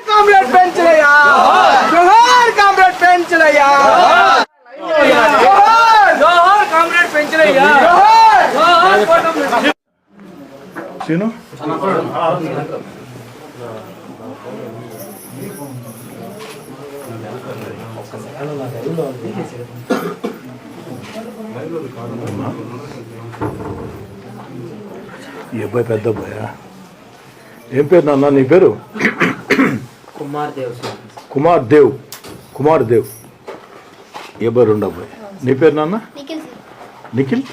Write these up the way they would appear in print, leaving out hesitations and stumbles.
Comrade పెంచలయ్యా, జోహార్ comrade పెంచలయ్యా, జోహార్ comrade పెంచలయ్యా, జోహార్ కోటం scene ఈ అబ్బాయి పెద్ద అబ్బాయా? ఏం పేరు నాన్న నీ పేరు? కుమార్ దేవ్. కుమార్ దేవ్ ఈ అబ్బాయి రెండు అబ్బాయి. నీ పేరు నాన్న? నిఖిల్.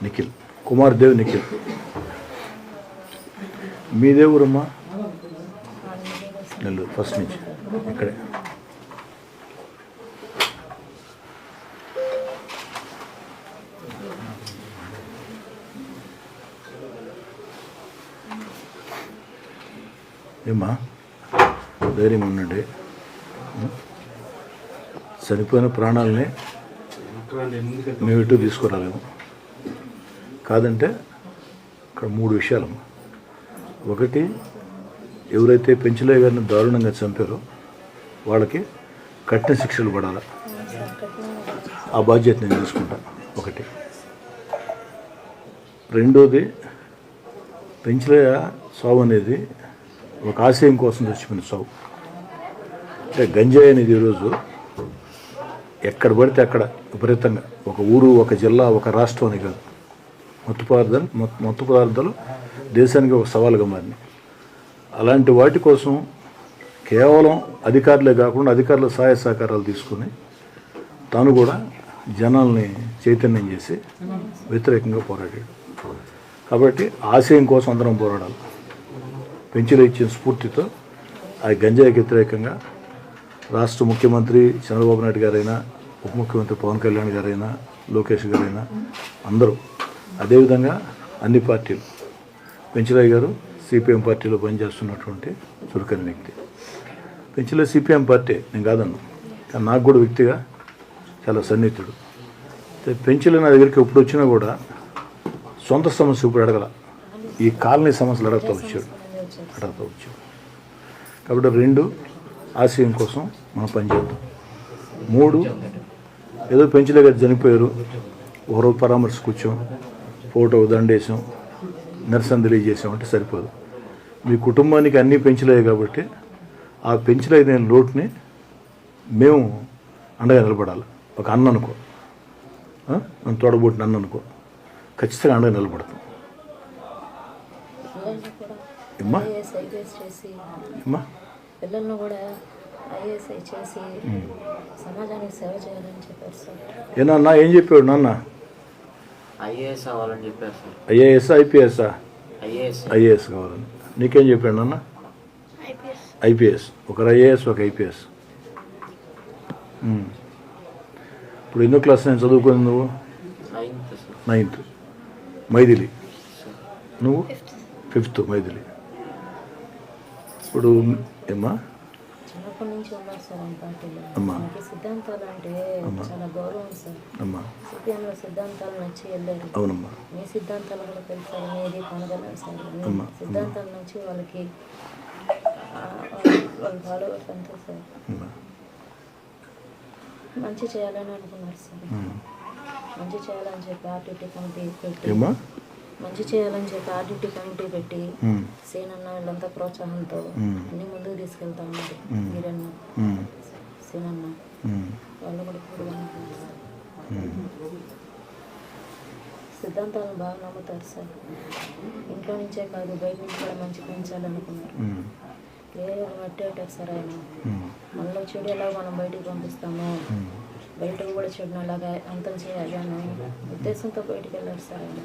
నిఖిల్ కుమార్ దేవ్ నిఖిల్. మీదే ఊరమ్మా? నెల్లూరు ఫస్ట్ నుంచి ఇక్కడే. ఏమ్మా ధైర్యం ఉండండి. చనిపోయిన ప్రాణాలని మేము ఇటు తీసుకురాలేము. కాదంటే ఇక్కడ మూడు విషయాలమ్మా. ఒకటి, ఎవరైతే పెంచలయ్య గారిని దారుణంగా చంపారో వాళ్ళకి కఠిన శిక్షలు పడాలి. ఆ బాధ్యత నేను తీసుకుంటాను. ఒకటి. రెండోది, పెంచలయ్య సావు అనేది ఒక ఆశయం కోసం చచ్చిపోయిన సావు. అంటే గంజాయి అనేది ఈరోజు ఎక్కడ పడితే అక్కడ విపరీతంగా, ఒక ఊరు, ఒక జిల్లా, ఒక రాష్ట్రం అని కాదు, మత్తు పదార్థాలు దేశానికి ఒక సవాలుగా మారినాయి. అలాంటి వాటి కోసం కేవలం అధికారులే కాకుండా అధికారుల సహాయ సహకారాలు తీసుకుని తాను కూడా జనాల్ని చైతన్యం చేసి వ్యతిరేకంగా పోరాడాడు. కాబట్టి ఆశయం కోసం అందరం పోరాడాలి. పెంచలయ్య ఇచ్చిన స్ఫూర్తితో ఆ గంజాయికి వ్యతిరేకంగా రాష్ట్ర ముఖ్యమంత్రి చంద్రబాబు నాయుడు గారైనా, ఉప ముఖ్యమంత్రి పవన్ కళ్యాణ్ గారైనా, లోకేష్ గారైనా అందరూ, అదేవిధంగా అన్ని పార్టీలు, పెంచలయ్య గారు సిపిఎం పార్టీలో పనిచేస్తున్నటువంటి చురుకైన వ్యక్తి. పెంచలయ్య సిపిఎం పార్టీ నేను కాదన్నా, కానీ నాకు కూడా వ్యక్తిగా చాలా సన్నిహితుడు. పెంచలయ్య నా దగ్గరికి ఎప్పుడు వచ్చినా కూడా సొంత సమస్య ఇప్పుడు అడగల, ఈ కాలనీ సమస్యలు అడుగుతూ వచ్చాడు. కాబట్టి రెండు, ఆశయం కోసం మనం పనిచేద్దాం. మూడు, ఏదో పెంచలయ్య గారు చనిపోయారు, ఒకరోజు పరామర్శకు వచ్చాం, ఫోటో దండేసాం, నిరసన తెలియజేసామంటే సరిపోదు. మీ కుటుంబానికి అన్నీ పెంచలయ్యాయి కాబట్టి ఆ పెంచలయ్య నేను లోటుని మేము అండగా నిలబడాలి. ఒక అన్న అనుకో, నన్ను తోడబుట్టిన అన్న అనుకో, ఖచ్చితంగా అండగా నిలబడతాం. ఏమ్మా ఏమ్మా పిల్లలను కూడా ఐఏఎస్ఐ చేసి సమాజానికి సేవ చేయాలని చెప్పారు సార్. ఏనా ఏం చెప్పాడు నాన్న? ఐఏఎస్ అవ్వాలని చెప్పారు సార్. ఐఏఎస్ ఐపీఎస్ఆ? ఐఏఎస్ కావాలని. నీకేం చెప్పాడు నాన్న? ఐపీఎస్. ఒకరు ఐఏఎస్, ఒక ఐపీఎస్. ఇప్పుడు ఎన్నో క్లాస్ నేను చదువుకుని నువ్వు? 9th. మైథిలి. నువ్వు 5th మైథిలి. ఇప్పుడు ఏమ్మా? చిన్నప్పటి నుంచి ఉన్నారు సార్ ఆ పార్టీలో. అమ్మా సిద్ధాంతాలు అంటే చాలా గౌరవం సార్. అమ్మా సిపిఎంలో సిద్ధాంతాలు నచ్చి వెళ్ళారు. అవునమ్మా. మీ సిద్ధాంతాలు కూడా తెలుసారు, మీది కొనగలం సార్. సిద్ధాంతాల నుంచి వాళ్ళకి వాళ్ళు ఫాలోవర్స్ అంతే సార్. మంచి చేయాలని అనుకున్నారు సార్. మంచి చేయాలని చెప్పి ఆర్టీటీ కమిటీ పెట్టి, మంచి చేయాలని చెప్పి ఆర్టీటీ కమిటీ పెట్టి సీనన్న వీళ్ళంతా ప్రోత్సాహంతో అన్ని ముందుకు తీసుకెళ్తా ఉన్నారు. మీరన్న, సీనన్న వాళ్ళు కూడా ఇప్పుడు సిద్ధాంతాలను బాగా నమ్ముతారు సార్. ఇంట్లో నుంచే కాదు బయట నుంచి కూడా మంచి పెంచాలనుకున్నారు. క్లియర్గా మట్టేటారు సార్ ఆయన. మనలో చెడు ఎలా మనం బయటికి పంపిస్తామో బయటకు కూడా చెడును అలాగా అంతం చేయాలి అన్న ఉద్దేశంతో బయటికి వెళ్ళారు సార్ ఆయన.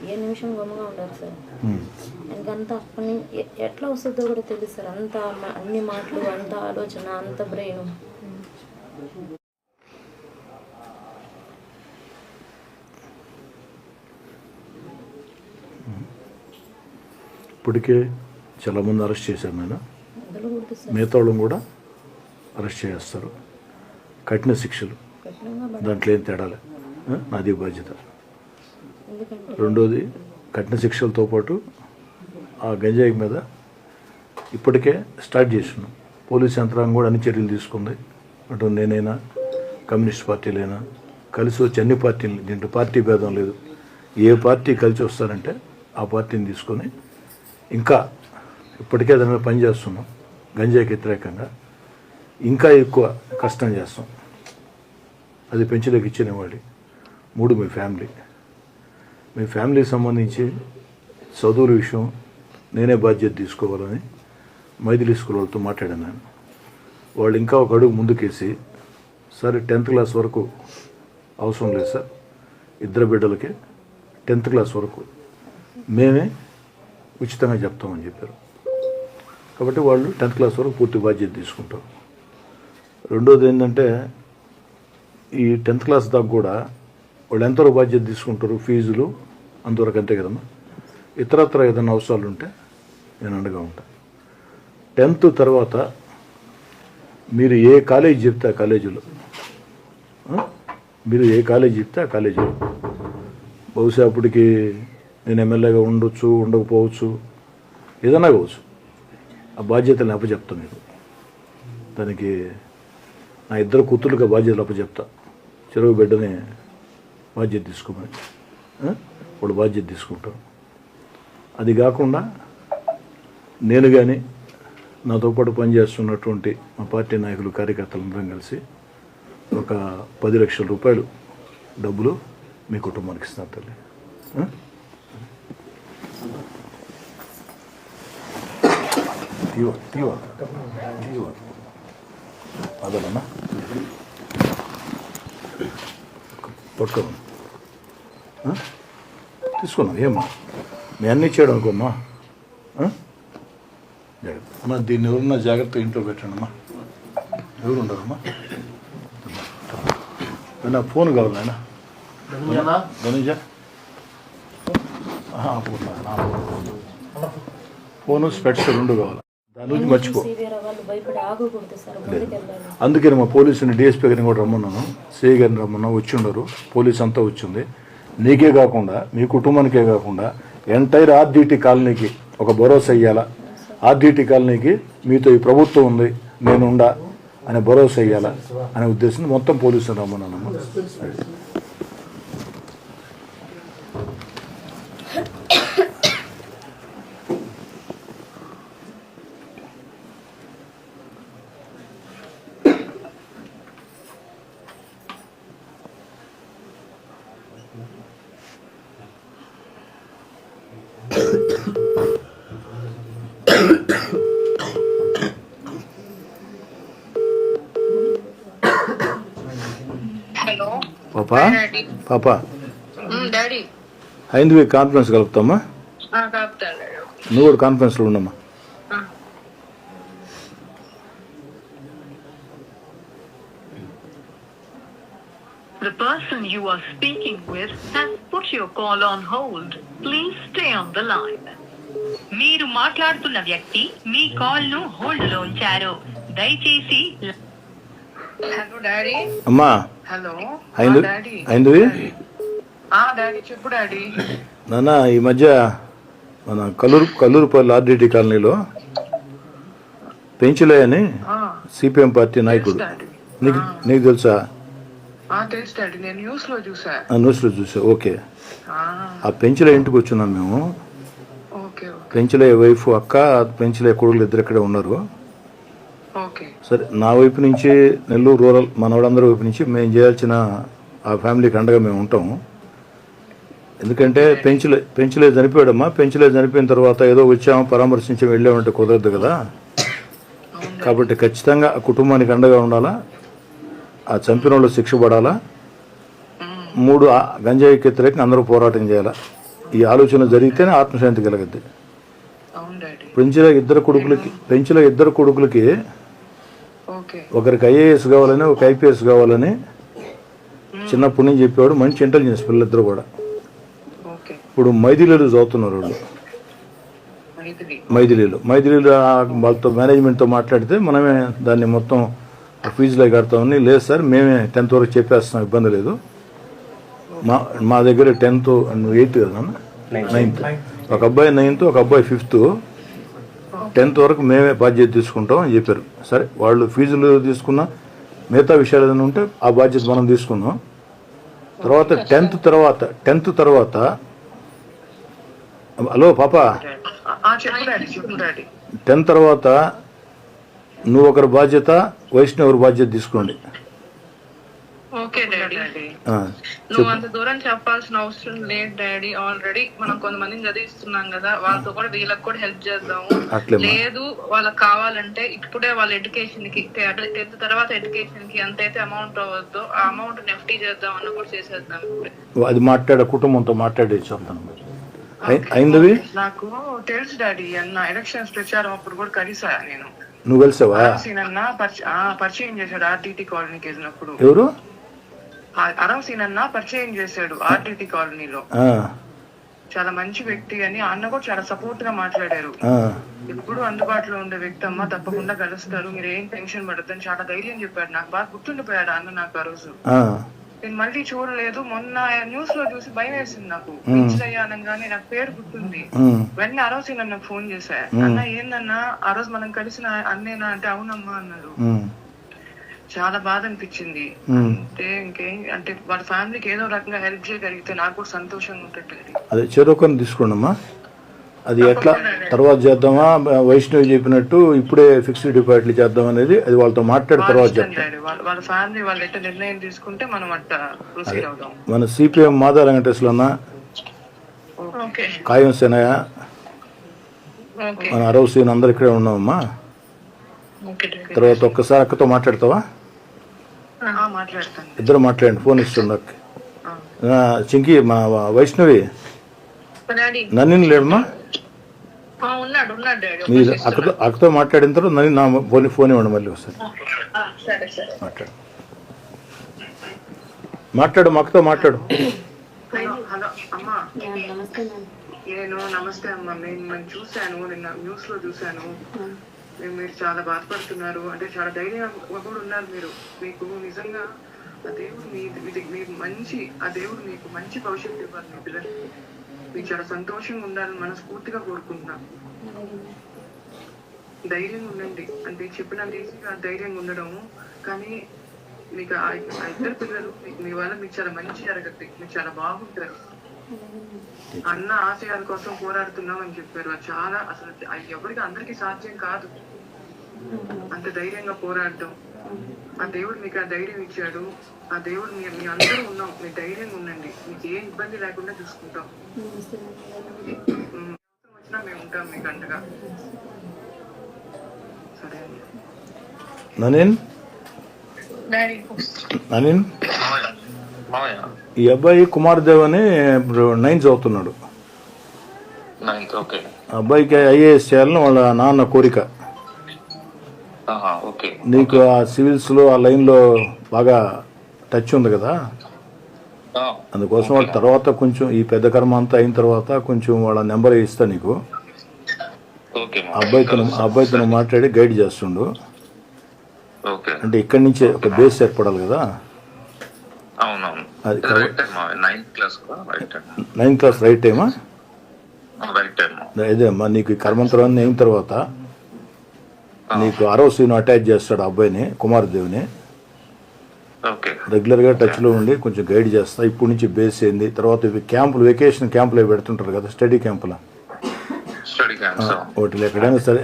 ఏ నిమిషం గమ్ముగా ఉండాలి సార్. ఆయనకంతా అప్పటి నుంచి ఎట్లా వస్తుందో కూడా తెలియదు సార్. అంత అన్ని మాటలు, అంత ఆలోచన, అంత బ్రెయిన్. ఇప్పటికే చాలామంది అరెస్ట్ చేశారు నేను. మిగతా వాళ్ళని కూడా అరెస్ట్ చేస్తారు. కఠిన శిక్షలు, దాంట్లో ఏం తేడాలే. నాది బాధ్యత. రెండోది, కఠిన శిక్షలతో పాటు ఆ గంజాయి మీద ఇప్పటికే స్టార్ట్ చేస్తున్నాం. పోలీస్ యంత్రాంగం కూడా అన్ని చర్యలు తీసుకుంది. అటు నేనైనా కమ్యూనిస్ట్ పార్టీలైనా కలిసి వచ్చి అన్ని పార్టీలు, దీంట్లో పార్టీ భేదం లేదు, ఏ పార్టీ కలిసి వస్తారంటే ఆ పార్టీని తీసుకొని ఇంకా ఇప్పటికే దాని మీద పనిచేస్తున్నాం. గంజాయికి వ్యతిరేకంగా ఇంకా ఎక్కువ కష్టం చేస్తాం. అది పెంచలేక ఇచ్చినవాడి. 3 మీ ఫ్యామిలీకి సంబంధించి చదువుల విషయం నేనే బాధ్యత తీసుకోవాలని మైథిలి స్కూల్ వాళ్ళతో మాట్లాడాను నేను. వాళ్ళు ఇంకా ఒక అడుగు ముందుకేసి, సరే 10th క్లాస్ వరకు అవసరం లేదు సార్, 2 బిడ్డలకి 10th క్లాస్ వరకు మేమే ఉచితంగా చెప్తామని చెప్పారు. కాబట్టి వాళ్ళు 10th క్లాస్ వరకు పూర్తి బాధ్యత తీసుకుంటారు. రెండోది ఏంటంటే, ఈ 10th క్లాస్ దాకా కూడా వాళ్ళు ఎంతవరకు బాధ్యత తీసుకుంటారు, ఫీజులు అంతవరకు అంతే కదమ్మా. ఇతరత్ర ఏదైనా అవసరాలు ఉంటే నేను అండగా ఉంటాను. 10th తర్వాత మీరు ఏ కాలేజీ చెప్తే ఆ కాలేజీలో, మీరు ఏ కాలేజీ చెప్తే ఆ కాలేజీలో, బహుశా అప్పటికి నేను ఎమ్మెల్యేగా ఉండొచ్చు, ఉండకపోవచ్చు, ఏదైనా కావచ్చు, ఆ బాధ్యతలను అప్పచెప్తాను మీకు. దానికి నా 2 కూతుర్లుగా బాధ్యతలు అప్పచెప్తా. చెరువు బిడ్డని బాధ్యత తీసుకోమని వాళ్ళు బాధ్యత తీసుకుంటారు. అది కాకుండా నేను కానీ నాతో పాటు పనిచేస్తున్నటువంటి మా పార్టీ నాయకులు, కార్యకర్తలందరం కలిసి ఒక 10 లక్షల రూపాయలు డబ్బులు మీ కుటుంబానికి ఇస్తాను తల్లి. అదన్నా పట్టుకోమా, తీసుకున్నాం. ఏమ్మా మీ అన్నీ చేయడం అనుకోమ్మా. అమ్మా దీన్ని ఎవరున్నా జాగ్రత్త ఇంట్లో పెట్టండి అమ్మా. ఎవరు ఉండరమ్మా. నా ఫోన్ కావాలి నాయన, ధనుజ. ఫోను స్పెట్స్ 2 కావాలి. దాని గురించి మర్చిపో. అందుకని మా పోలీసుని డిఎస్పీ గారిని కూడా రమ్మన్నాను, సిఐ గారిని రమ్మన్నా, వచ్చి ఉండరు. పోలీస్ అంతా వచ్చింది. నీకే కాకుండా మీ కుటుంబానికే కాకుండా ఎంటైర్ ఆర్డీటీ కాలనీకి ఒక భరోసా ఇవ్వాలా. ఆర్డీటీ కాలనీకి మీతో ఈ ప్రభుత్వం ఉంది, నేను ఉండా అనే భరోసా ఇవ్వాలా అనే ఉద్దేశం మొత్తం పోలీసుని రమ్మన్నానమ్మా. హలో పాపా డాడీ, హైందవి కాన్ఫరెన్స్ కలుపుతామా. కలుపుతాను. నువ్వు కూడా కాన్ఫరెన్స్లో ఉండమ్మా. The person you are speaking with has put your call on hold. Please stay on the line. మీరు మాట్లాడుతున్న వ్యక్తి మీ కాల్ ను హోల్డ్ లో ఉంచారు. దయచేసి. Hello daddy. అమ్మా హలో హైందవి. డాడీ చెప్పు డాడీ. నాన్న ఈ మధ్య మన కల్లూరుపల్లి ఆర్డీటీ కాలనీలో పెంచులయ్య అని సిపిఎం పార్టీ నాయకుడు, నీకు తెలుసా? తెలుసు డాడీ, నేను న్యూస్లో చూసా. ఓకే. ఆ పెంచులయ్య ఇంటికి వచ్చినాం మేము. ఓకే. పెంచులయ్య వైఫ్ అక్క, పెంచులయ్య కొడుకులు 2 ఇక్కడే ఉన్నారు. ఓకే. సరే, నా వైపు నుంచి నెల్లూరు రూరల్ మనవాళ్ళందరి వైపు నుంచి మేము చేయాల్సిన ఆ ఫ్యామిలీకి అండగా మేము ఉంటాము. ఎందుకంటే పెంచులే చనిపోయాడమ్మా. పెంచులే చనిపోయిన తర్వాత ఏదో వచ్చాము పరామర్శించి వెళ్ళామంటే కుదరదు కదా. కాబట్టి ఖచ్చితంగా ఆ కుటుంబానికి అండగా ఉండాలా, ఆ చంపిన వాళ్ళు శిక్ష పడాలా. 3 గంజాయికి వ్యతిరేకంగా అందరూ పోరాటం చేయాలా. ఈ ఆలోచన జరిగితేనే ఆత్మశాంతి కలగద్ది. పెంచుల 2 కొడుకులకి ఒకరికి ఐఏఎస్ కావాలని, ఒక ఐపీఎస్ కావాలని చిన్నప్పటి నుంచి చెప్పేవాడు. మంచి ఇంటెలిజెన్స్ పిల్లలిద్దరు కూడా. ఇప్పుడు మైథిలీలో చదువుతున్నారు వాళ్ళు. మైథిలీలో వాళ్ళతో మేనేజ్మెంట్తో మాట్లాడితే మనమే దాన్ని మొత్తం ఫీజులో కడతామని. లేదు సార్, మేమే 10th వరకు చెప్పేస్తున్నాం, ఇబ్బంది లేదు. మా దగ్గర 10th 8th కదా, 9th. ఒక అబ్బాయి 9th, ఒక అబ్బాయి 5th. 10th వరకు మేమే బాధ్యత తీసుకుంటాం అని చెప్పారు. సరే వాళ్ళు ఫీజులు తీసుకున్నా మిగతా విషయాలు ఏదైనా ఉంటే ఆ బాధ్యత మనం తీసుకున్నాం. తర్వాత 10th తర్వాత హలో పాప, చెప్పు డాడీ 10th తర్వాత నువ్వు ఒకరి బాధ్యత, వైష్ణవ్ ఒకరి బాధ్యత తీసుకోండి. ఓకే డాడీ, ఆ, నువ్వు అంత దూరం చెప్పాల్సిన అవసరం లేదు డాడీ. ఆల్రెడీ మనం కొంతమందిని చదివిస్తున్నాం కదా, వాళ్ళతో కూడా వీళ్ళకి కూడా హెల్ప్ చేద్దాము. అట్లేమ్మా. లేదు వాళ్ళకి కావాలంటే ఇప్పుడే వాళ్ళ ఎడ్యుకేషన్ కి 10th తర్వాత ఎడ్యుకేషన్ కి ఎంతైతే అమౌంట్ అవ్వద్దో ఆ అమౌంట్ నెఫ్టీ చేద్దాం అన్న కూడా చేసేద్దాం ఇప్పుడే. అది కుటుంబంతో మాట్లాడి చెప్తాను. అయింది. నాకు తెలుసు డాడీ, అన్న ఎలక్షన్స్ ప్రచారం అప్పుడు కూడా కలిసా నేను. నువ్వు కలిసావా? అన్న పరిచయం చేశాడు ఆర్టీటీ కాలనీకి వెళ్ళినప్పుడు. ఎవరు? అరవసీన్ అన్న పరిచయం చేశాడు ఆర్టీటీ కాలనీలో. చాలా మంచి వ్యక్తి అని అన్న కూడా చాలా సపోర్ట్ గా మాట్లాడారు. ఎప్పుడు అందుబాటులో ఉండే వ్యక్తి అమ్మ, తప్పకుండా కలుస్తారు, మీరు ఏం టెన్షన్ పడద్దని చాలా ధైర్యం చెప్పాడు. నాకు బాగా గుర్తుండిపోయాడు అన్న నాకు ఆ రోజు. నేను మళ్ళీ చూడలేదు, మొన్న న్యూస్ లో చూసి భయం వేసింది నాకు. అనగానే నాకు పేరు గుర్తుంది. వెంటనే అరవసీన్ అన్నకు ఫోన్ చేశా, అన్న ఏందన్నా ఆ రోజు మనం కలిసిన అన్నేనా అంటే అవునమ్మా అన్నారు. చాలా బాధ అనిపించింది. అంటే ఇంకేం అంటే వాళ్ళ ఫ్యామిలీకి ఏదో రకంగా హెల్ప్ చేయగలిగితే నాకు కూడా సంతోషంగా ఉంటుంది. అదే చెరోకొని తీసుకోండి అమ్మా. అది ఎట్లా తర్వాత చేద్దామా, వైష్ణవి చెప్పినట్టు ఇప్పుడే ఫిక్స్డ్ డిపాజిట్లు చేద్దాం అనేది అది వాళ్ళతో మాట్లాడిన తర్వాత చెప్తాం. వాళ్ళ ఫ్యామిలీ వాళ్ళు ఎట్లా నిర్ణయం తీసుకుంటే మనం అట్లా ప్రొసీడ్ అవుదాం. మన సిపిఎం మాదా వెంకటేశ్వర అన్న, కాయం సేనయ్య, మన అరవసీన్ అందరు ఇక్కడే ఉన్నామమ్మా. తర్వాత ఒక్కసారి అక్కతో మాట్లాడతావా? మాట్లాడతాను. ఇద్దరు మాట్లాడండి, ఫోన్ ఇస్తుంది అక్క. చింకి మా వైష్ణవి నన్ను లేడమ్మా, మీరు అక్కతో మాట్లాడిన తర్వాత నన్ను నా ఫోన్ ఇవ్వండి మళ్ళీ ఒకసారి మాట్లాడు మా అక్కతో మాట్లాడు. హలో అమ్మా, నేను నమస్తే అమ్మా. నేను చూశాను, నిన్న న్యూస్ లో చూశాను, మీరు చాలా బాధపడుతున్నారు. అంటే చాలా ధైర్యంగా కూడా ఉన్నారు మీరు. మీకు నిజంగా ఆ దేవుడు మీకు మంచి, ఆ దేవుడు మీకు మంచి భవిష్యత్తు ఇవ్వాలి. మీ పిల్లలు మీకు చాలా సంతోషంగా ఉండాలని మనస్ఫూర్తిగా కోరుకుంటున్నా. ధైర్యంగా ఉండండి. అంటే చెప్పినంత ఈజీగా ధైర్యంగా ఉండడము, కానీ మీకు ఆ ఇద్దరు పిల్లలు మీ వల్ల మీకు చాలా మంచి జరగద్ది, మీకు చాలా బాగుంటారు. అన్న ఆశయాల కోసం పోరాడుతున్నాం అని చెప్పారు. చాలా అసలు ఎవరికి అందరికీ సాధ్యం కాదు అంత ధైర్యంగా పోరాడడం. ఆ దేవుడు మీకు ఆ ధైర్యం ఇచ్చాడు. ఆ దేవుడు మీ అందరూ ఉన్నాం, మీరు ధైర్యంగా ఉండండి. మీకు ఏ ఇబ్బంది లేకుండా చూసుకుంటాం. వచ్చినా మేము ఉంటాం మీకు అండగా. సరే ననీన్ ఈ అబ్బాయి కుమార్ దేవ్ అని ఇప్పుడు 9th చదువుతున్నాడు. అబ్బాయికి ఐఏఎస్ చేయాలని వాళ్ళ నాన్న కోరిక. నీకు ఆ సివిల్స్ లో ఆ లైన్ లో బాగా టచ్ ఉంది కదా, అందుకోసం వాళ్ళ తర్వాత కొంచెం ఈ పెద్ద కర్మ అంతా అయిన తర్వాత కొంచెం వాళ్ళ నెంబర్ ఇస్తా నీకు. అబ్బాయితో మాట్లాడి గైడ్ చేస్తుండు. అంటే ఇక్కడి నుంచే ఒక బేస్ ఏర్పడాలి కదా. అది 9th క్లాస్ రైట్ టైమా? అదే అమ్మా, నీకు కర్మంతరం అయిన తర్వాత నీకు అరవసీను అటాచ్ చేస్తాడు ఆ అబ్బాయిని, కుమార్ దేవ్ని. రెగ్యులర్గా టచ్లో ఉండి కొంచెం గైడ్ చేస్తా. ఇప్పటి నుంచి బేస్ అయింది. తర్వాత ఇవి క్యాంపులు, వెకేషన్ క్యాంపులు పెడుతుంటారు కదా, స్టడీ క్యాంపులు, వాటిలో ఎక్కడైనా సరే.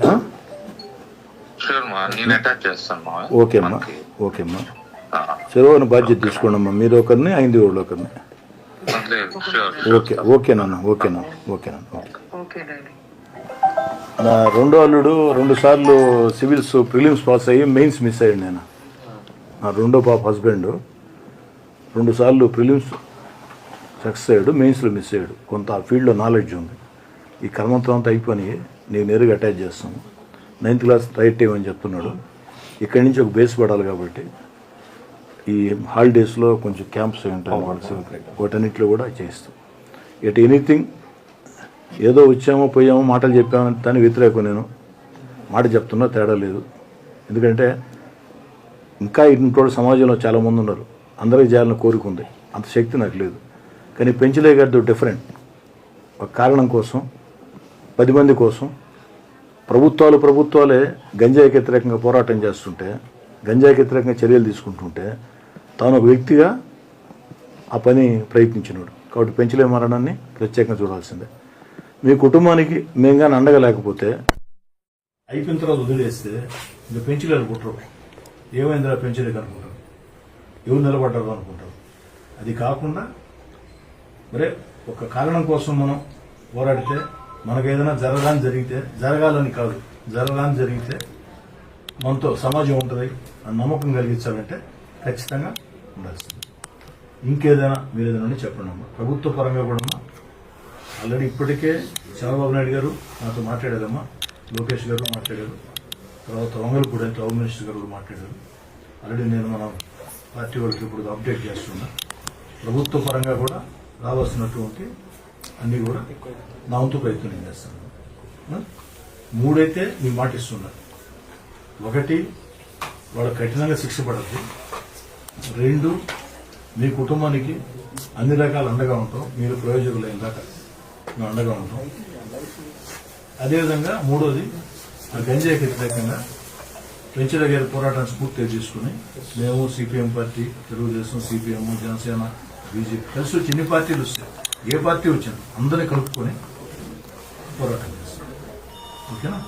ఓకే అమ్మా, ఓకే అమ్మా. చెరువుని బాధ్యత తీసుకోండి అమ్మా, మీరు ఒకరిని అయింది వాళ్ళు ఒకరిని. ఓకే ఓకేనా ఓకేనా ఓకేనా ఓకే. నా రెండో అల్లుడు 2 సార్లు సివిల్స్ ప్రిలిమ్స్ పాస్ అయ్యి మెయిన్స్ మిస్ అయ్యాడు. నేను నా రెండో పాప హస్బెండ్ 2 సార్లు ప్రిలిమ్స్ సక్సెస్ అయ్యాడు, మెయిన్స్లో మిస్ అయ్యాడు. కొంత ఆ ఫీల్డ్లో నాలెడ్జ్ ఉంది. ఈ కర్మంతం అంతా అయిపోయి నేను నేరుగా అటాచ్ చేస్తాను. 9th క్లాస్ రైట్ టైం అని చెప్తున్నాడు. ఇక్కడి నుంచి ఒక బేస్ పడాలి కాబట్టి ఈ హాలిడేస్లో కొంచెం క్యాంప్స్ ఉంటాయి వాళ్ళకి, వాటన్నిటిలో కూడా చేస్తాం. ఎట్ ఎనీథింగ్ ఏదో వచ్చామో పోయామో మాటలు చెప్పామని దాన్ని వ్యతిరేకం. నేను మాట చెప్తున్నా, తేడా లేదు. ఎందుకంటే ఇంకా ఇంట్లో సమాజంలో చాలామంది ఉన్నారు, అందరికీ చేయాలని కోరిక ఉంది, అంత శక్తి నాకు లేదు. కానీ పెంచలే గారితో డిఫరెంట్. ఒక కారణం కోసం, 10 మంది కోసం ప్రభుత్వాలే గంజాయికి వ్యతిరేకంగా పోరాటం చేస్తుంటే, గంజాయికి వ్యతిరేకంగా చర్యలు తీసుకుంటుంటే తాను ఒక వ్యక్తిగా ఆ పని ప్రయత్నించినాడు. కాబట్టి పెంచలే మరణాన్ని ప్రత్యేకంగా చూడాల్సిందే. మీ కుటుంబానికి మేము కానీ అండగా లేకపోతే అయిపోయిన తర్వాత వదిలేస్తే ఇంకా పెంచలేరు కుట్రవు. ఏమైందిరా పెంచలేక అనుకుంటారు, ఎవరు నిలబడ్డారు అనుకుంటారు. అది కాకుండా మరే ఒక కారణం కోసం మనం పోరాడితే మనకు ఏదైనా జరగాలని కాదు, జరగాలని జరిగితే మనతో సమాజం ఉంటుంది అని నమ్మకం కలిగించాలంటే ఖచ్చితంగా ఉండాల్సింది. ఇంకేదైనా మీరు ఏదైనా చెప్పండి అమ్మా. ప్రభుత్వ పరంగా కూడా ఆల్రెడీ ఇప్పటికే చంద్రబాబు నాయుడు గారు నాతో మాట్లాడారమ్మా, లోకేష్ గారు మాట్లాడారు, తర్వాత వంగలపూడి అంటే హోమ్ మినిస్టర్ గారు కూడా మాట్లాడారు. ఆల్రెడీ నేను మన పార్టీ వాళ్ళకి ఇప్పుడు అప్డేట్ చేస్తున్నా. ప్రభుత్వ పరంగా కూడా రావాల్సినటువంటి అన్నీ కూడా నా వంతు ప్రయత్నం చేస్తాను. 3 అయితే మీకు మాట ఇస్తున్నా. 1, వాళ్ళ కఠినంగా శిక్ష పడద్దు. 2, మీ కుటుంబానికి అన్ని రకాల అండగా ఉంటాం, మీరు ప్రయోజకులైన దాకా మేము అండగా ఉంటాం. అదేవిధంగా 3వది, ఆ గంజాయికి వ్యతిరేకంగా పెంచల గారి పోరాటాన్ని స్ఫూర్తిగా తీసుకుని మేము CPM party, Telugu Desam, CPM, Janasena, BJP కలిసి వచ్చి ఎన్ని పార్టీలు వస్తాయి, ఏ పార్టీ వచ్చింది అందరినీ కలుపుకొని పోరాటం చేస్తాం. ఓకేనా?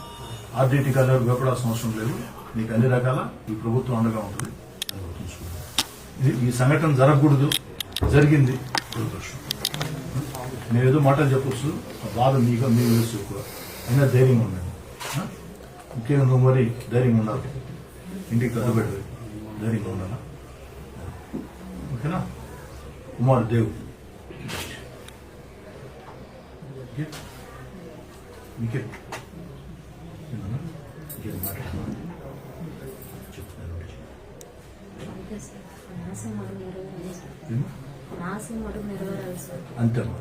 ఆర్డీటీ కాదు, భయపడాల్సిన అవసరం లేదు. మీకు అన్ని రకాల ఈ ప్రభుత్వం అండగా ఉంటుంది. ఈ సంఘటన జరగకూడదు, జరిగింది, దురదృష్టం. నేను ఏదో మాటలు చెప్పొచ్చు, బాధ మీకు తెలుసు ఎక్కువ. అయినా ధైర్యంగా ఉండండి. ముఖ్యంగా నువ్వు మరి ధైర్యంగా ఉండాలి, ఇంటికి కట్టుబెట్టు, ధైర్యంగా ఉండాలా. ఓకేనా? కుమార్ దేవ్ మీకే మాట్లాడుతున్నాను, చెప్తున్నాను. అంతేమ్మా.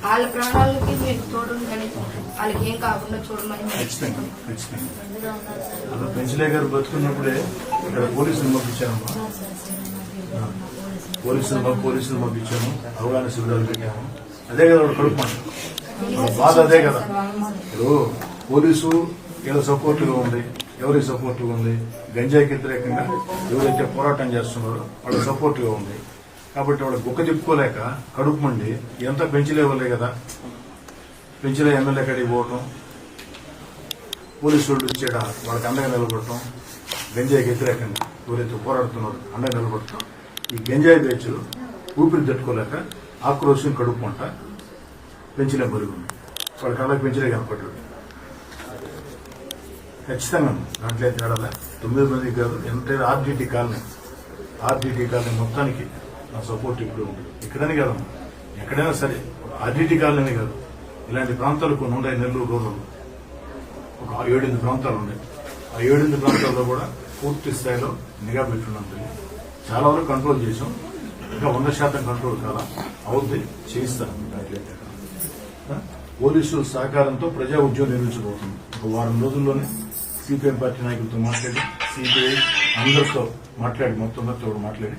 వాళ్ళ ప్రాణాలకి మీరు చూడండి, కానీ వాళ్ళకి ఏం కాకుండా చూడమని. ఖచ్చితంగా పెంచలే గారు బతుకున్నప్పుడే ఇక్కడ పోలీసులు పంపించామమ్మా. పోలీసులు పంపించాము, అవగాహన శిబిరాలు పెట్టాము. అదే కదా వాడు కడుపుమంట బాధ, అదే కదా. ఇప్పుడు పోలీసు ఏదో సపోర్టుగా ఉంది, ఎవరికి సపోర్టుగా ఉంది, గంజాయికి వ్యతిరేకంగా ఎవరైతే పోరాటం చేస్తున్నారో వాళ్ళకి సపోర్టుగా ఉంది. కాబట్టి వాళ్ళకి గుక్క తిప్పుకోలేక కడుపు మండి ఎంత పెంచలే వాళ్ళే కదా, పెంచలే ఎమ్మెల్యే కాడికి పోవటం, పోలీసు వాళ్ళు వచ్చేట వాళ్ళకి అండగా నిలబడటం, గంజాయికి వ్యతిరేకంగా ఎవరైతే పోరాడుతున్నారో అండగా నిలబడటం. ఈ గంజాయి బ్యాచ్లు ఊపిరి తట్టుకోలేక ఆక్రోశం కడుపు మంట పెంచలే బరుగు వాళ్ళ కళ్ళకి పెంచలే కనపడ్డాడు. ఖచ్చితంగా దాంట్లో తేడాలే. 9 మందికి కాదు, ఎంటైర్ ఆర్డీటీ కాలనీ మొత్తానికి నా సపోర్ట్ ఇప్పుడు ఉంటుంది. ఇక్కడనే కాదమ్మా, ఎక్కడైనా సరే. ఆర్డీటీ కాలనీ కాదు, ఇలాంటి ప్రాంతాలు కొన్ని ఉన్నాయి. నెల్లూరు రూరల్ ఒక 7-8 ప్రాంతాలు ఉన్నాయి. ఆ 7-8 ప్రాంతాల్లో కూడా పూర్తి స్థాయిలో నిఘా పెట్టున్నాం. చాలా వరకు కంట్రోల్ చేసాం. ఇంకా 100% కంట్రోల్ కాదా, అవుద్ది, చేయిస్తాను. పోలీసుల సహకారంతో ప్రజా ఉద్యమం నిర్మించబోతుంది. ఒక వారం రోజుల్లోనే సిపిఎం పార్టీ నాయకులతో మాట్లాడి, సిపిఐ అందరితో మాట్లాడి, మొత్తం మాట్లాడి,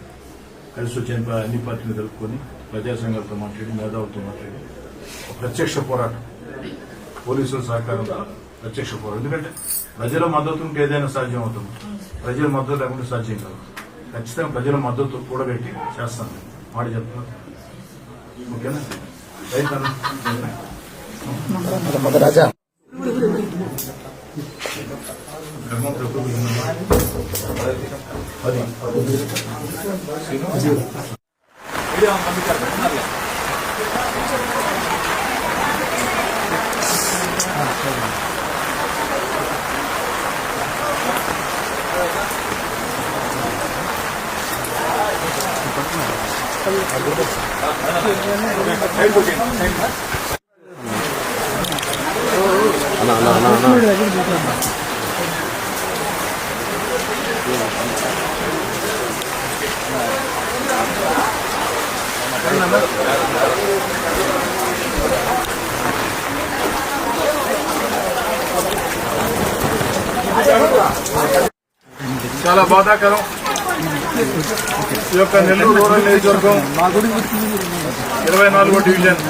కలిసి వచ్చిన అన్ని పార్టీలు కలుపుకొని, ప్రజా సంఘాలతో మాట్లాడి, మేధావులతో మాట్లాడి ప్రత్యక్ష పోరాటం, పోలీసుల సహకారంతో ప్రత్యక్ష పోరాటం. ఎందుకంటే ప్రజల మద్దతు ఉంటే ఏదైనా సాధ్యం అవుతుంది. ప్రజల మద్దతు లేకుండా సాధ్యం కాదు. ఖచ్చితంగా ప్రజల మద్దతు కూడబెట్టి చేస్తాను, మాట చెప్తాను. ఓకేనా? రైతు రాజా చాలా బాధాకరం. ఈ యొక్క నెల్లూరు రూరల్ నియోజకవర్గం 24వ డివిజన్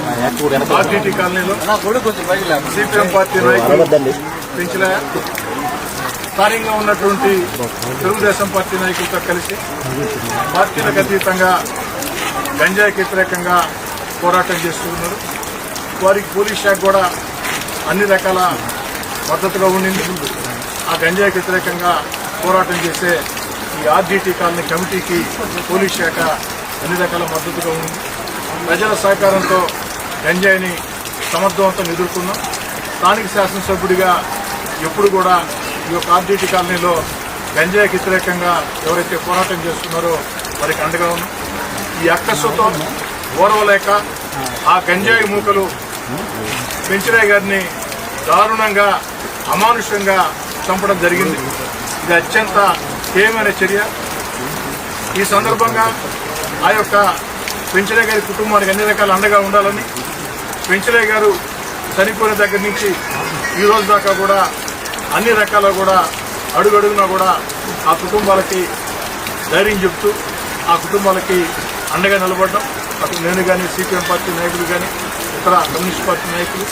ఆర్టీటీ కాలనీలో సిపిఎం పార్టీ నాయకులు పెంచలయ్య స్థానికంగా ఉన్నటువంటి తెలుగుదేశం పార్టీ నాయకులతో కలిసి పార్టీలకు అతీతంగా గంజాయికి వ్యతిరేకంగా పోరాటం చేస్తున్నారు. వారికి పోలీస్ శాఖ కూడా అన్ని రకాల మద్దతుగా ఉండింది. ఆ గంజాయికి వ్యతిరేకంగా పోరాటం చేసే ఈ ఆర్డీటీ కాలనీ కమిటీకి పోలీస్ శాఖ అన్ని రకాల మద్దతుగా ఉంది. ప్రజల సహకారంతో గంజాయిని సమర్థవంతంగా ఎదుర్కొన్నాం. స్థానిక శాసనసభ్యుడిగా ఎప్పుడు కూడా ఈ యొక్క ఆర్డీటీ కాలనీలో గంజాయికి వ్యతిరేకంగా ఎవరైతే పోరాటం చేస్తున్నారో వారికి అండగా ఉన్నాం. ఈ అక్కసుతో ఓర్వలేక ఆ గంజాయి మూకలు పెంచలయ్య గారిని దారుణంగా అమానుషంగా చంపడం జరిగింది. ఇది అత్యంత హేయమైన చర్య. ఈ సందర్భంగా ఆ యొక్క పెంచలయ్య గారి కుటుంబానికి అన్ని రకాల అండగా ఉండాలని, పెంచలయ్య గారు చనిపోయిన దగ్గర నుంచి ఈ రోజు దాకా కూడా అన్ని రకాల కూడా అడుగడుగునా కూడా ఆ కుటుంబాలకి ధైర్యం చెప్తూ ఆ కుటుంబాలకి అండగా నిలబడ్డాం. అటు నేను కానీ, సిపిఎం పార్టీ నాయకులు కానీ, ఇతర కమ్యూనిస్ట్ పార్టీ నాయకులు.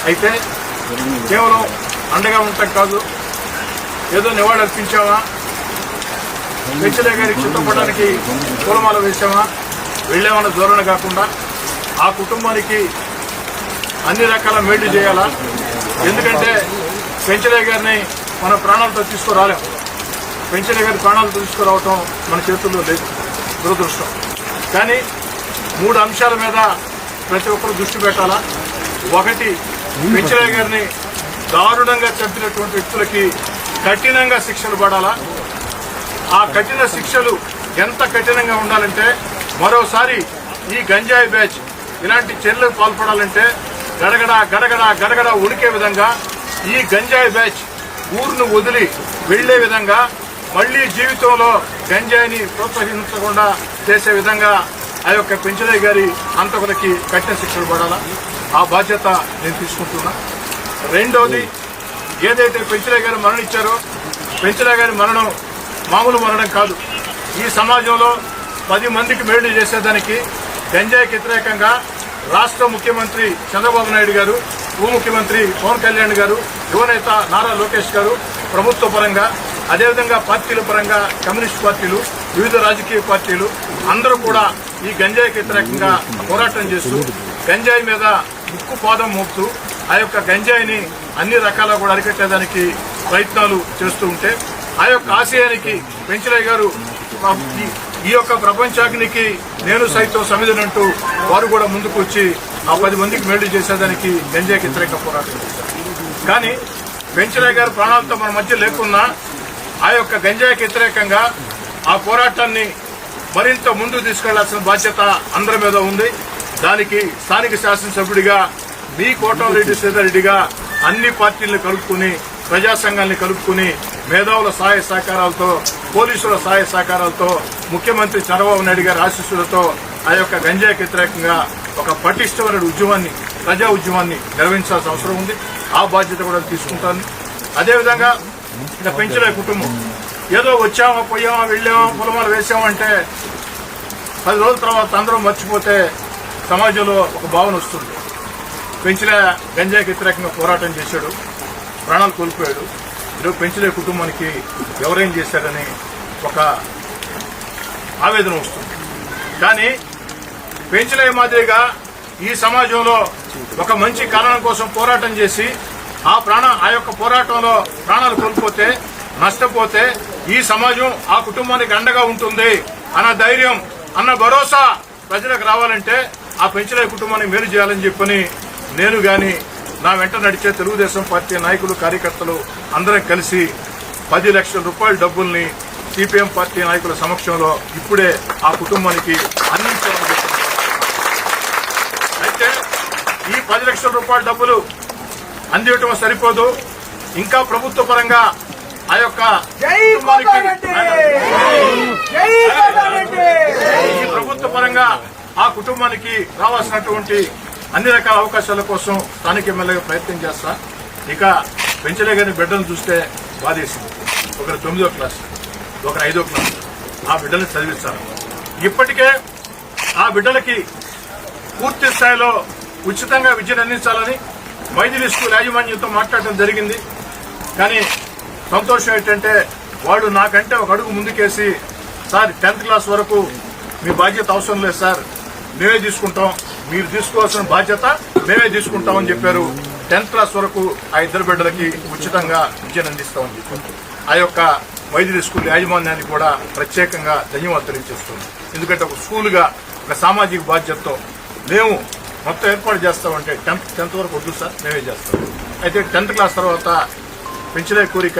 అయితే కేవలం అండగా ఉండటం కాదు, ఏదో నివాళి అర్పించామా, పెంచలయ్య గారికి చిత్తపడడానికి పూలమాల వేసామా, వెళ్ళామన్న ధోరణి కాకుండా ఆ కుటుంబానికి అన్ని రకాల మేళ్లు చేయాలా. ఎందుకంటే పెంచలయ్య గారిని మన ప్రాణాలతో తీసుకురాలేం. పెంచలయ్య గారి ప్రాణాలతో తీసుకురావటం మన చేతుల్లో లేదు, దురదృష్టం. కానీ 3 అంశాల మీద ప్రతి ఒక్కరు దృష్టి పెట్టాలా. ఒకటి, పెంచలయ్య గారిని దారుణంగా చంపినటువంటి వ్యక్తులకి కఠినంగా శిక్షలు పడాలా. ఆ కఠిన శిక్షలు ఎంత కఠినంగా ఉండాలంటే మరోసారి ఈ గంజాయి బ్యాచ్ ఇలాంటి చర్యలకు పాల్పడాలంటే గడగడ గడగడ గడగడ ఉడికే విధంగా ఈ గంజాయి బ్యాచ్ ఊరును వదిలి వెళ్లే విధంగా, మళ్లీ జీవితంలో గంజాయిని ప్రోత్సహించకుండా చేసే విధంగా ఆ యొక్క పెంచలయ్య గారి హంతకులకి కఠిన శిక్షలు పడాలా. ఆ బాధ్యత నేను తీసుకుంటున్నా. రెండోది, ఏదైతే పెంచలయ్య గారు మరణించారో, పెంచలయ్య గారి మరణం మామూలు మరణం కాదు. ఈ సమాజంలో 10 మందికి మేళ్లు చేసేదానికి గంజాయికి వ్యతిరేకంగా రాష్ట్ర ముఖ్యమంత్రి చంద్రబాబు నాయుడు గారు, ఉప ముఖ్యమంత్రి పవన్ కళ్యాణ్ గారు, యువనేత నారా లోకేష్ గారు ప్రభుత్వ పరంగా, అదేవిధంగా పార్టీల పరంగా కమ్యూనిస్ట్ పార్టీలు, వివిధ రాజకీయ పార్టీలు అందరూ కూడా ఈ గంజాయికి వ్యతిరేకంగా పోరాటం చేస్తూ గంజాయి మీద ముక్కు పాదం మోపుతూ ఆ యొక్క గంజాయిని అన్ని రకాల కూడా అరికట్టేదానికి ప్రయత్నాలు చేస్తూ ఉంటే ఆ యొక్క ఆశయానికి పెంచలయ్య గారు ఈ యొక్క ప్రపంచాగ్నికి నేను సైతం సమిధనంటూ వారు కూడా ముందుకు వచ్చి ఆ 10 మందికి మేళ్లు చేసేదానికి గంజాయికి వ్యతిరేక పోరాటం చేశారు. కానీ పెంచలయ్య గారు ప్రాణాలతో మన మధ్య లేకున్నా ఆ యొక్క గంజాయికి వ్యతిరేకంగా ఆ పోరాటాన్ని మరింత ముందుకు తీసుకెళ్లాల్సిన బాధ్యత అందరి మీద ఉంది. దానికి స్థానిక శాసనసభ్యుడిగా మీ కోటమిరెడ్డి శ్రీధర్రెడ్డిగా అన్ని పార్టీలను కలుపుకుని, ప్రజా సంఘాలను కలుపుకుని, మేధావుల సహాయ సహకారాలతో, పోలీసుల సహాయ సహకారాలతో, ముఖ్యమంత్రి చంద్రబాబు నాయుడు గారి ఆశీస్సులతో ఆ యొక్క గంజాయికి వ్యతిరేకంగా ఒక పటిష్టమైన ఉద్యమాన్ని, ప్రజా ఉద్యమాన్ని నిర్వహించాల్సిన అవసరం ఉంది. ఆ బాధ్యత కూడా తీసుకుంటాను. అదేవిధంగా ఇంకా పెంచలయ్య కుటుంబం ఏదో వచ్చామా, పోయామా, వెళ్ళామా, పొలమాలు వేసామంటే 10 రోజుల తర్వాత అందరూ మర్చిపోతే సమాజంలో ఒక భావన వస్తుంది. పెంచలయ్య గంజాయికి వ్యతిరేకంగా పోరాటం చేశాడు, ప్రాణాలు కోల్పోయాడు. ఈరోజు పెంచలయ్య కుటుంబానికి ఎవరేం చేశారని ఒక ఆవేదన వస్తుంది. కానీ పెంచలయ్య మాదిరిగా ఈ సమాజంలో ఒక మంచి కారణం కోసం పోరాటం చేసి ఆ యొక్క పోరాటంలో ప్రాణాలు కోల్పోతే, నష్టపోతే ఈ సమాజం ఆ కుటుంబానికి అండగా ఉంటుంది అన్న ధైర్యం, అన్న భరోసా ప్రజలకు రావాలంటే ఆ పెంచలయ్య కుటుంబానికి మేలు చేయాలని చెప్పని నేను గాని, నా వెంట నడిచే తెలుగుదేశం పార్టీ నాయకులు, కార్యకర్తలు అందరం కలిసి 10 లక్షల రూపాయల డబ్బుల్ని సిపిఎం పార్టీ నాయకుల సమక్షంలో ఇప్పుడే ఆ కుటుంబానికి అందించాలని. అయితే ఈ 10 లక్షల రూపాయల డబ్బులు అందించడం సరిపోదు. ఇంకా ప్రభుత్వ పరంగా ఆ యొక్క ఈ ప్రభుత్వ పరంగా ఆ కుటుంబానికి రావాల్సినటువంటి అన్ని రకాల అవకాశాల కోసం స్థానిక ఎమ్మెల్యేగా ప్రయత్నం చేస్తా. ఇక పెంచలయ్య గారి బిడ్డను చూస్తే బాధేసింది. ఒకరు 9వ క్లాస్, ఒకరు 5వ క్లాస్. ఆ బిడ్డల్ని చదివిస్తారు. ఇప్పటికే ఆ బిడ్డలకి పూర్తి స్థాయిలో ఉచితంగా విద్యను అందించాలని మైథిలి స్కూల్ యాజమాన్యంతో మాట్లాడటం జరిగింది. కానీ సంతోషం ఏంటంటే వాళ్ళు నాకంటే ఒక అడుగు ముందుకేసి, సార్ 10th క్లాస్ వరకు మీ బాధ్యత అవసరం లేదు సార్, మేమే తీసుకుంటాం, మీరు తీసుకోవాల్సిన బాధ్యత మేమే తీసుకుంటామని చెప్పారు. 10th క్లాస్ వరకు ఆ ఇద్దరు బిడ్డలకి ఉచితంగా విద్యను అందిస్తామని చెప్పారు. ఆ యొక్క మైథిలి స్కూల్ యాజమాన్యానికి కూడా ప్రత్యేకంగా ధన్యవాదాలు తెలియజేస్తున్నాం. ఎందుకంటే ఒక స్కూల్గా ఒక సామాజిక బాధ్యతతో మేము మొత్తం ఏర్పాటు చేస్తామంటే 10th వరకు వద్దు సార్, మేమే చేస్తాం. అయితే 10th క్లాస్ తర్వాత పెంచలే కోరిక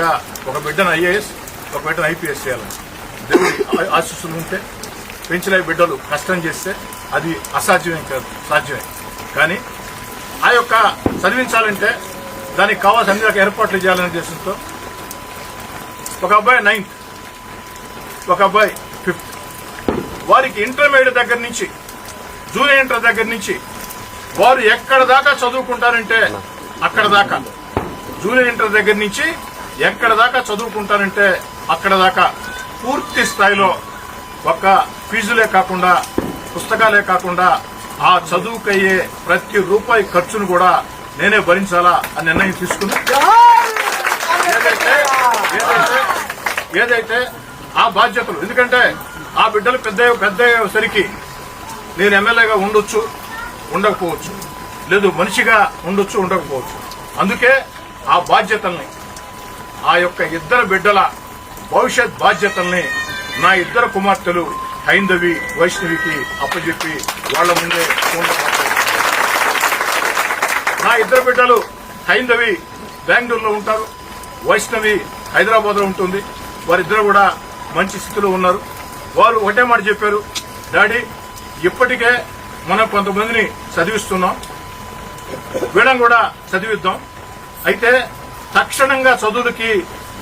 ఒక బిడ్డను IAS, ఒక బిడ్డను IPS చేయాలని దేవుడి ఆశీస్సులు ఉంటే పెంచలే బిడ్డలు కష్టం చేస్తే అది అసాధ్యమే కాదు, సాధ్యమే. కానీ ఆ యొక్క చదివించాలంటే దానికి కావాల్సిన అన్ని రకాల ఏర్పాట్లు చేయాలనే ఉద్దేశంతో ఒక అబ్బాయి 9th, ఒక అబ్బాయి 5th, వారికి ఇంటర్మీడియట్ దగ్గర నుంచి జూనియర్ ఇంటర్ దగ్గర నుంచి వారు ఎక్కడ దాకా చదువుకుంటారంటే అక్కడ దాకా, జూనియర్ ఇంటర్ దగ్గర నుంచి ఎక్కడ దాకా చదువుకుంటారంటే అక్కడ దాకా పూర్తి స్థాయిలో ఒక ఫీజులే కాకుండా, పుస్తకాలే కాకుండా ఆ చదువుకయ్యే ప్రతి రూపాయి ఖర్చును కూడా నేనే భరించాలా అని నిర్ణయం తీసుకుని ఏదైతే ఆ బాధ్యతలు, ఎందుకంటే ఆ బిడ్డలు పెద్ద సరికి నేను ఎమ్మెల్యేగా ఉండొచ్చు, ఉండకపోవచ్చు, లేదు మనిషిగా ఉండొచ్చు, ఉండకపోవచ్చు. అందుకే ఆ బాధ్యతల్ని, ఆ యొక్క ఇద్దరు బిడ్డల భవిష్యత్ బాధ్యతల్ని నా ఇద్దరు కుమార్తెలు హైందవి, వైష్ణవికి అప్పచెప్పి వాళ్ల ముందే నా ఇద్దరు బిడ్డలు హైందవి బెంగళూరులో ఉంటారు, వైష్ణవి హైదరాబాద్ లో ఉంటుంది. వారిద్దరు కూడా మంచి స్థితిలో ఉన్నారు. వారు ఒకటే మాట చెప్పారు, డాడీ ఇప్పటికే మనం కొంతమందిని చదివిస్తున్నాం, వీళ్ళని కూడా చదివిద్దాం. అయితే తక్షణంగా చదువులకి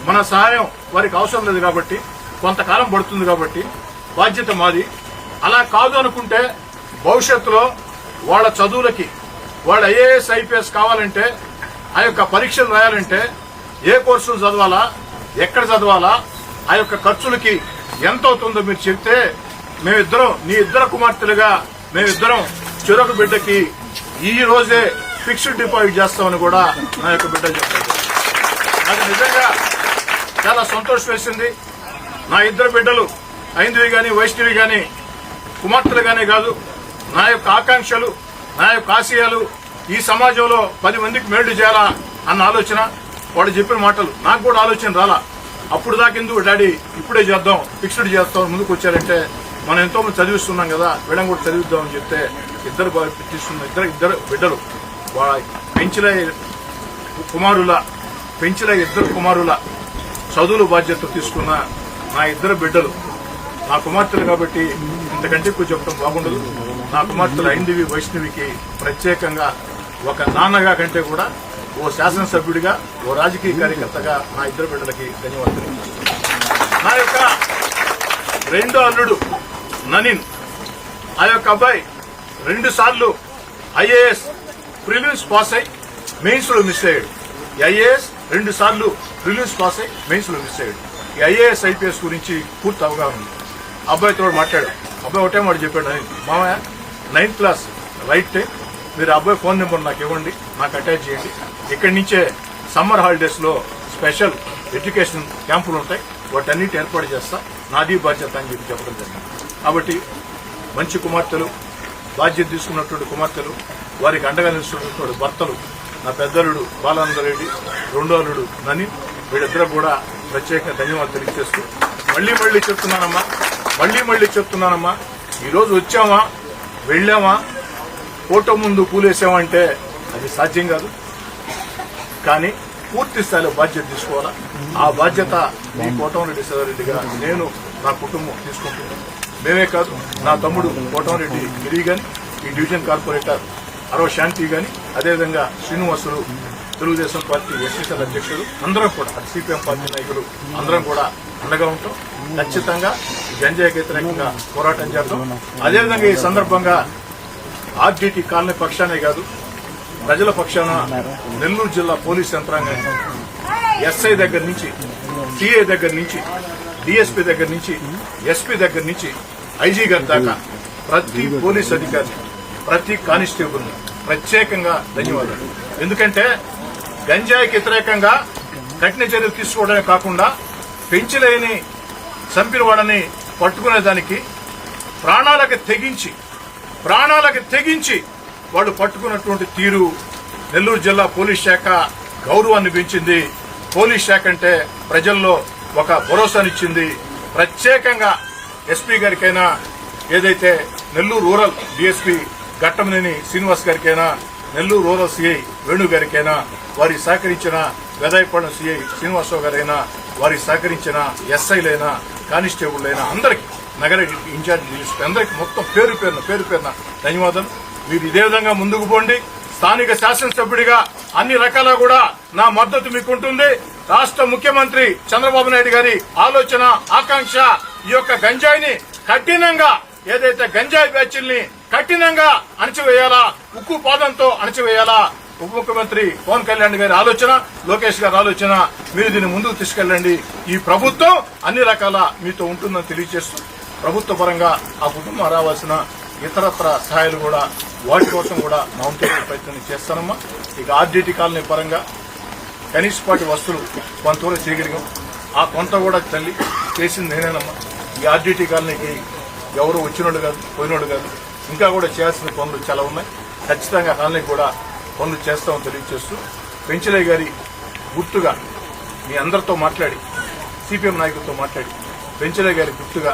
మన సహాయం వారికి అవసరం లేదు కాబట్టి, కొంతకాలం పడుతుంది కాబట్టి బాధ్యత మాది. అలా కాదు అనుకుంటే భవిష్యత్తులో వాళ్ళ చదువులకి, వాళ్ళ IAS IPS కావాలంటే, ఆ యొక్క పరీక్షలు రాయాలంటే ఏ కోర్సులు చదవాలా, ఎక్కడ చదవాలా, ఆ యొక్క ఖర్చులకి ఎంత అవుతుందో మీరు చెప్తే మేమిద్దరం, నీ ఇద్దరు కుమార్తెలుగా మేమిద్దరం చెరొక బిడ్డకి ఈ రోజే ఫిక్స్డ్ డిపాజిట్ చేస్తామని కూడా నా యొక్క బిడ్డ చెప్తారు. నాకు నిజంగా చాలా సంతోషం వేసింది. నా ఇద్దరు బిడ్డలు హైందవి గాని, వైష్ణవి గాని, కుమార్తెలుగానే కాదు, నా యొక్క ఆకాంక్షలు, నా యొక్క ఆశయాలు ఈ సమాజంలో 10 మందికి మేలు చేయాలా అన్న ఆలోచన, వాడు చెప్పిన మాటలు నాకు కూడా ఆలోచన రాలా. అప్పుడు దాకెందుకు డాడీ ఇప్పుడే చేద్దాం, ఫిక్స్డ్ చేస్తాం ముందుకు వచ్చారంటే, మనం ఎంతో మంది చదివిస్తున్నాం కదా, వీళ్ళని కూడా చదివిద్దామని చెప్తే ఇద్దరు బిడ్డలు పెంచలే ఇద్దరు కుమారుల చదువుల బాధ్యత తీసుకున్న నా ఇద్దరు బిడ్డలు నా కుమార్తెలు కాబట్టి ఇంతకంటే ఎక్కువ చెప్పడం బాగుండదు. నా కుమార్తెలు హైందవి, వైష్ణవికి ప్రత్యేకంగా ఒక నాన్నగా కంటే కూడా ఓ శాసనసభ్యుడిగా, ఓ రాజకీయ కార్యకర్తగా నా ఇద్దరు బిడ్డలకి ధన్యవాదాలు. నా యొక్క రెండో అల్లుడు ననీన్, ఆ యొక్క అబ్బాయి 2 సార్లు IAS ప్రిలిమ్స్ పాస్ అయి మెయిన్స్ లో మిస్ అయ్యాడు. IAS 2 సార్లు ప్రిలిమ్స్ పాస్ అయి మెయిన్స్ లో మిస్ అయ్యాడు. ఈ IAS IPS గురించి పూర్తి అవగాహన ఉంది. అబ్బాయితో మాట్లాడు, అబ్బాయి ఒకటే మాట చెప్పాడు, మామయ్య 9th క్లాస్ రైట్ టైం, మీరు అబ్బాయి ఫోన్ నెంబర్ నాకు ఇవ్వండి, నాకు అటాచ్ చేయండి, ఇక్కడి నుంచే సమ్మర్ హాలిడేస్ లో స్పెషల్ ఎడ్యుకేషన్ క్యాంపులు ఉంటాయి, వాటన్నిటి ఏర్పాటు చేస్తా, నాది బాధ్యత అని చెప్పడం జరిగింది. కాబట్టి మంచి కుమార్తెలు, బాధ్యత తీసుకున్నటువంటి కుమార్తెలు, వారికి అండగా నిలుస్తున్నటువంటి భర్తలు, నా పెద్దలుడు బాలానందరెడ్డి, రెండో అల్లుడు నని, వీళ్ళిద్దరూ కూడా ప్రత్యేక ధన్యవాదాలు తెలియజేస్తూ మళ్లీ చెప్తున్నానమ్మా, ఈరోజు వచ్చామా, వెళ్ళామా, ఫోటో ముందు పూలేసామంటే అది సాధ్యం కాదు. కానీ పూర్తి స్థాయిలో బాధ్యత తీసుకోవాలా. ఆ బాధ్యత మీ కోటంరెడ్డి సదారెడ్డిగా నేను, నా కుటుంబం తీసుకుంటున్నాను. మేమే కాదు, నా తమ్ముడు కోటంరెడ్డి గిరి గాని, ఈ డివిజన్ కార్పొరేటర్ అరవ శాంతి గాని, అదేవిధంగా శ్రీనివాసులు, తెలుగుదేశం పార్టీ ఎస్సీసీఎల్ అధ్యక్షుడు, అందరం కూడా CPM పార్టీ నాయకులు అందరం కూడా అండగా ఉంటాం. ఖచ్చితంగా గంజాయికి వ్యతిరేకంగా పోరాటం చేద్దాం. అదేవిధంగా ఈ సందర్భంగా RDT కాలనీ పక్షానే కాదు, ప్రజల పక్షాన నెల్లూరు జిల్లా పోలీస్ యంత్రాంగం SI దగ్గర నుంచి సిఐ దగ్గర నుంచి డిఎస్పీ దగ్గర నుంచి ఎస్పీ దగ్గర నుంచి ఐజీ గారి దాకా ప్రతి పోలీస్ అధికారి ప్రతి కానిస్టేబుల్ ప్రత్యేకంగా ధన్యవాదాలు. ఎందుకంటే గంజాయికి వ్యతిరేకంగా కఠిన చర్యలు తీసుకోవడమే కాకుండా పెంచలేని చంపిన వాళ్ళని పట్టుకునేదానికి ప్రాణాలకు తెగించి వాళ్ళు పట్టుకున్నటువంటి తీరు నెల్లూరు జిల్లా పోలీస్ శాఖ గౌరవాన్ని పెంచింది. పోలీస్ శాఖ అంటే ప్రజల్లో ఒక భరోసానిచ్చింది. ప్రత్యేకంగా ఎస్పీ గారికైనా, ఏదైతే నెల్లూరు రూరల్ డిఎస్పీ ఘట్టమనేని శ్రీనివాస్ గారికైనా, నెల్లూరు రూరల్ సిఐ వేణు గారికైనా, వారికి సహకరించిన వేదాయపాలెం సిఐ శ్రీనివాసరావు గారైనా, వారికి సహకరించిన ఎస్ఐలైనా, కానిస్టేబుల్లైనా, అందరికీ నగర ఇన్ఛార్జ్ అందరికీ మొత్తం పేరు పేరున ధన్యవాదాలు. మీరు ఇదే విధంగా ముందుకు పోండి. స్థానిక శాసనసభ్యుడిగా అన్ని రకాల కూడా నా మద్దతు మీకుంటుంది. రాష్ట్ర ముఖ్యమంత్రి చంద్రబాబు నాయుడు గారి ఆలోచన, ఆకాంక్ష ఈ యొక్క గంజాయిని కఠినంగా, ఏదైతే గంజాయి బ్యాచ్ల్ని కఠినంగా అణచివేయాలా, ఉక్కు పాదంతో అణచివేయాలా, ఉప ముఖ్యమంత్రి పవన్ కళ్యాణ్ గారి ఆలోచన, లోకేష్ గారి ఆలోచన. మీరు దీన్ని ముందుకు తీసుకెళ్లండి. ఈ ప్రభుత్వం అన్ని రకాల మీతో ఉంటుందని తెలియజేస్తూ, ప్రభుత్వ పరంగా ఆ కుటుంబం రావాల్సిన ఇతరత్ర సహాయాలు కూడా వాటి కోసం కూడా నా వంతు ప్రయత్నం చేస్తానమ్మా. ఇక ఆర్డీటీ కాలనీ పరంగా కనీసపాటి వస్తువులు కొంతవరకు చేయగలిగాం. ఆ కొంత కూడా తల్లి చేసింది నేనేనమ్మా. ఈ ఆర్డీటీ కాలనీకి ఎవరు వచ్చినోళ్ళు కాదు, పోయినోళ్ళు కాదు. ఇంకా కూడా చేయాల్సిన పనులు చాలా ఉన్నాయి. ఖచ్చితంగా కాలనీకి కూడా పనులు చేస్తామని తెలియజేస్తూ, పెంచలయ్య గారి గుర్తుగా మీ అందరితో మాట్లాడి, సిపిఎం నాయకులతో మాట్లాడి, పెంచలయ్య గారి గుర్తుగా,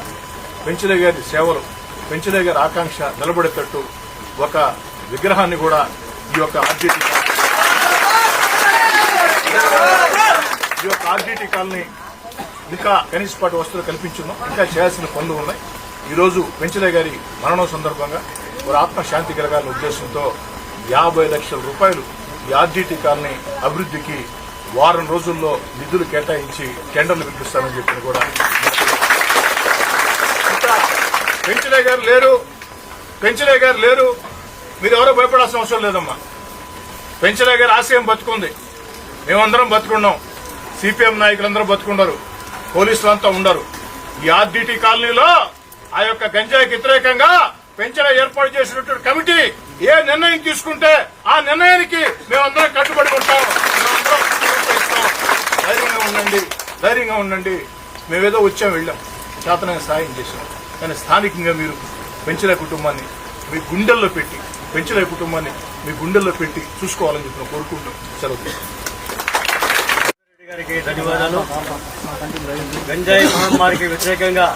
పెంచలయ్య గారి సేవలు, పెంచలయ్య గారి ఆకాంక్ష నిలబడేటట్టు ఒక విగ్రహాన్ని కూడా ఈ యొక్క ఆర్డీటీ కాలనీ ఇంకా కనీసపాటి వస్తువులు కల్పించున్నాం. ఇంకా చేయాల్సిన పనులు ఉన్నాయి. ఈ రోజు పెంచలయ్య గారి మరణం సందర్భంగా వారి ఆత్మశాంతి కలగాలనే ఉద్దేశంతో 50 లక్షల రూపాయలు ఈ ఆర్డీటీ కాలనీ అభివృద్ధికి వారం రోజుల్లో నిధులు కేటాయించి టెండర్లు పిలిపిస్తామని చెప్పిన కూడా. పెంచలయ్య గారు లేరు, మీరు ఎవరో భయపడాల్సిన అవసరం లేదమ్మా. పెంచలయ్య గారి ఆశయం బతుకుంది, మేమందరం బతుకున్నాం, సిపిఎం నాయకులందరూ బతుకున్నారు, పోలీసులంతా ఉండరు. ఈ ఆర్డీటీ కాలనీలో ఆ యొక్క గంజాయికి వ్యతిరేకంగా పెంచలయ్య ఏర్పాటు చేసినటువంటి కమిటీ ఏ నిర్ణయం తీసుకుంటే ఆ నిర్ణయానికి మేమందరం కట్టుబడి ఉంటాం. ధైర్యంగా ఉండండి. మేమేదో వచ్చాం, వెళ్ళాం, చేతనైన సాయం చేశాం. కానీ స్థానికంగా మీరు పెంచలయ్య కుటుంబాన్ని మీ గుండెల్లో పెట్టి, పెంచలయ్య కుటుంబాన్ని మీ గుండెల్లో పెట్టి చూసుకోవాలని చెప్పి కోరుకుంటూ సెలవు. గారికి ధన్యవాదాలు. గంజాయి మహమ్మారికి వ్యతిరేకంగా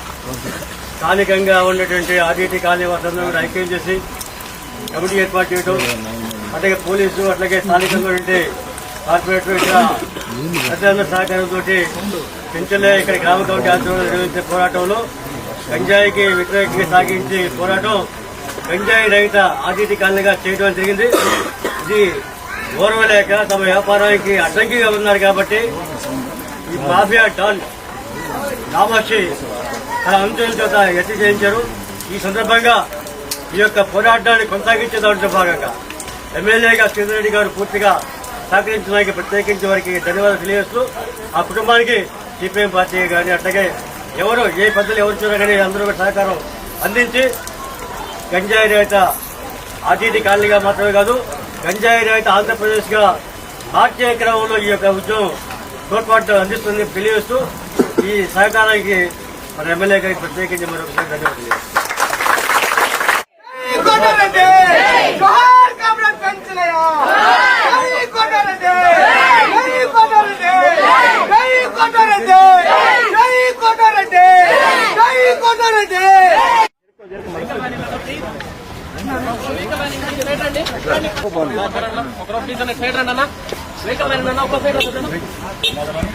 స్థానికంగా ఉన్నటువంటి ఆర్డీటీ కాలనీ వాసులందరూ ఐక్యం చేసి కమిటీ ఏర్పాటు చేయడం, అట్లాగే పోలీసు, అట్లాగే స్థానికంగా ఉండే కార్పొరేటర్, ఇక్కడ ప్రజలందరి సహకారంతో పెంచలయ్య ఇక్కడ గ్రామ కమిటీ ఆధ్వర్యంలో నిర్వహించే పోరాటంలో గంజాయికి వ్యతిరేకంగా సాగించే పోరాటం గంజాయి రహిత ఆర్డీటీ కాలనీగా చేయడం జరిగింది. ఇది ఓర్వలేక తమ వ్యాపారానికి అడ్డంకిగా ఉన్నారు కాబట్టి ఈ మాఫియా డాన్ కామాక్షి తన అనుచరుల చేత ఎత్తి చేయించారు. ఈ సందర్భంగా ఈ యొక్క పోరాటాన్ని కొనసాగించే దాంట్లో భాగంగా ఎమ్మెల్యేగా శ్రీధర్ రెడ్డి గారు పూర్తిగా సహకరించిన వారికి ప్రత్యేకించి వారికి ధన్యవాదాలు తెలియజేస్తూ, ఆ కుటుంబానికి సిపిఎం పార్టీ కానీ అట్లాగే ఎవరు ఏ పెద్దలు ఎవరు చూడగా కానీ అందరూ సహకారం అందించి గంజాయి రహిత ఆర్డీటీ కాలనీగా మాత్రమే కాదు, గంజాయి రహిత ఆంధ్రప్రదేశ్ గా మార్చే క్రమంలో ఈ యొక్క ఉద్యమం తోడ్పాటు అందిస్తుంది తెలియజేస్తూ, ఈ సహకారానికి మన ఎమ్మెల్యే గారికి ప్రత్యేకించి మరొకసారి ధన్యవాదాలు. ఒక